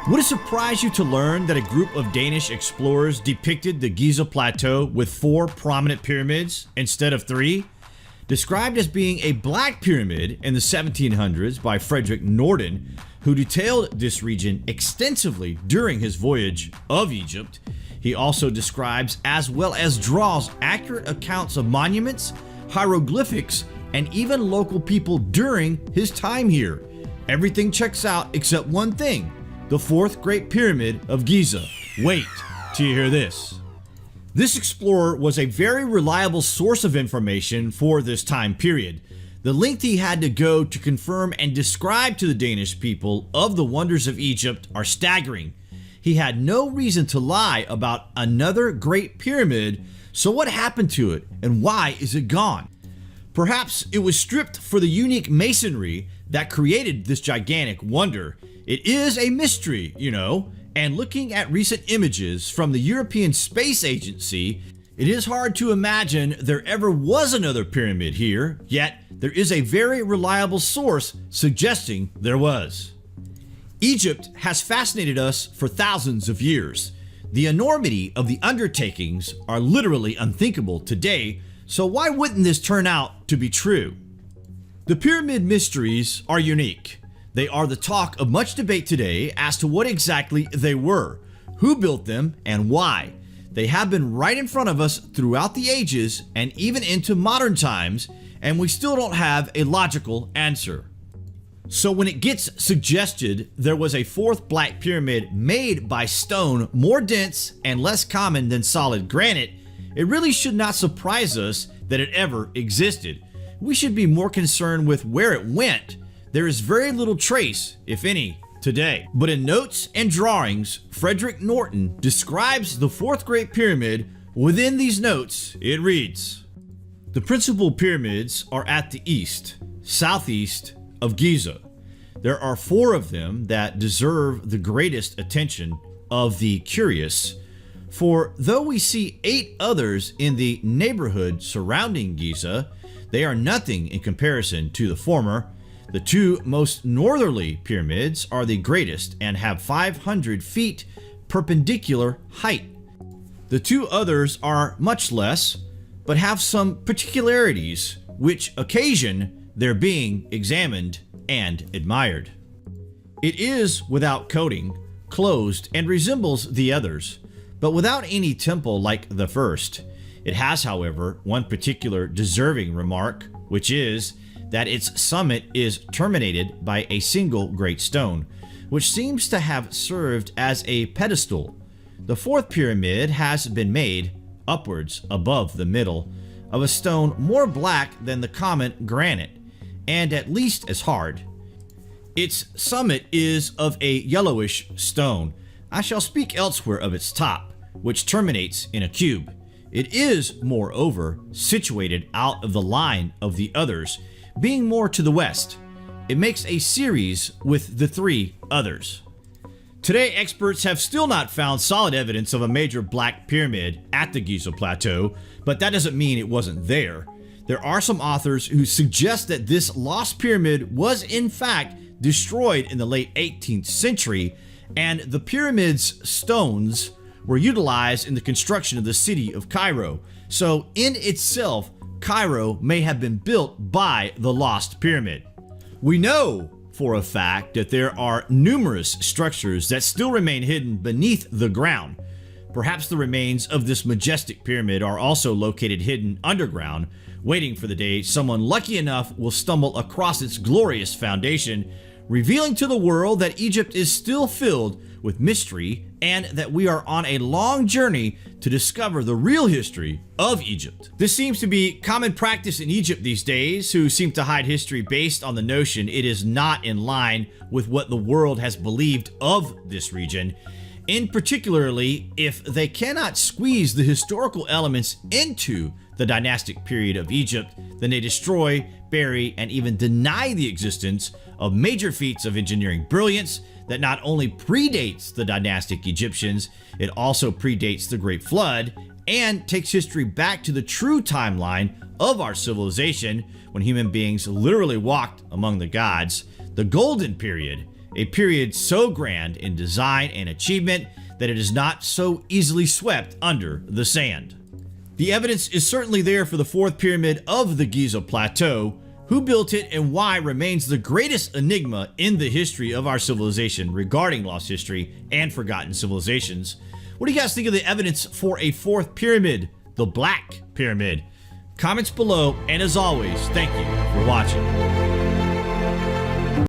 Would it surprise you to learn that a group of Danish explorers depicted the Giza Plateau with 4 prominent pyramids instead of 3? Described as being a Black Pyramid in the 1700s by Frederick Norden, who detailed this region extensively during his voyage of Egypt. He also describes as well as draws accurate accounts of monuments, hieroglyphics, and even local people during his time here. Everything checks out except one thing: the 4th Great Pyramid of Giza. Wait till you hear this. This explorer was a very reliable source of information for this time period. The length he had to go to confirm and describe to the Danish people of the wonders of Egypt are staggering. He had no reason to lie about another Great Pyramid, so what happened to it and why is it gone? Perhaps it was stripped for the unique masonry that created this gigantic wonder. It is a mystery, you know, and looking at recent images from the European Space Agency, it is hard to imagine there ever was another pyramid here, yet there is a very reliable source suggesting there was. Egypt has fascinated us for thousands of years. The enormity of the undertakings are literally unthinkable today, so why wouldn't this turn out to be true? The pyramid mysteries are unique. They are the talk of much debate today as to what exactly they were, who built them, and why. They have been right in front of us throughout the ages and even into modern times, and we still don't have a logical answer. So when it gets suggested there was a 4th Black Pyramid made by stone more dense and less common than solid granite, it really should not surprise us that it ever existed. We should be more concerned with where it went. There is very little trace, if any, today. But in notes and drawings, Frederick Norden describes the 4th Great Pyramid. Within these notes, it reads: the principal pyramids are at the east, southeast of Giza. There are 4 of them that deserve the greatest attention of the curious, for though we see 8 others in the neighborhood surrounding Giza, they are nothing in comparison to the former. The 2 most northerly pyramids are the greatest and have 500 feet perpendicular height. The 2 others are much less, but have some particularities which occasion their being examined and admired. It is without coating, closed, and resembles the others, but without any temple like the first. It has, however, one particular deserving remark, which is that its summit is terminated by a single great stone, which seems to have served as a pedestal. The 4th pyramid has been made, upwards above the middle, of a stone more black than the common granite, and at least as hard. Its summit is of a yellowish stone. I shall speak elsewhere of its top, which terminates in a cube. It is, moreover, situated out of the line of the others, being more to the west. It makes a series with the 3 others. Today, experts have still not found solid evidence of a major Black Pyramid at the Giza Plateau, but that doesn't mean it wasn't there. There are some authors who suggest that this lost pyramid was in fact destroyed in the late 18th century, and the pyramid's stones were utilized in the construction of the city of Cairo. So in itself, Cairo may have been built by the lost pyramid. We know for a fact that there are numerous structures that still remain hidden beneath the ground. Perhaps the remains of this majestic pyramid are also located hidden underground, waiting for the day someone lucky enough will stumble across its glorious foundation, revealing to the world that Egypt is still filled with mystery and that we are on a long journey to discover the real history of Egypt. This seems to be common practice in Egypt these days, who seem to hide history based on the notion it is not in line with what the world has believed of this region. In particularly, if they cannot squeeze the historical elements into the dynastic period of Egypt, then they destroy, bury, and even deny the existence of major feats of engineering brilliance that not only predates the dynastic Egyptians, it also predates the Great Flood and takes history back to the true timeline of our civilization when human beings literally walked among the gods, the Golden Period. a period so grand in design and achievement that it is not so easily swept under the sand. The evidence is certainly there for the fourth pyramid of the Giza Plateau. Who built it and why remains the greatest enigma in the history of our civilization regarding lost history and forgotten civilizations. What do you guys think of the evidence for a fourth pyramid, the Black Pyramid? Comments below, and as always, thank you for watching.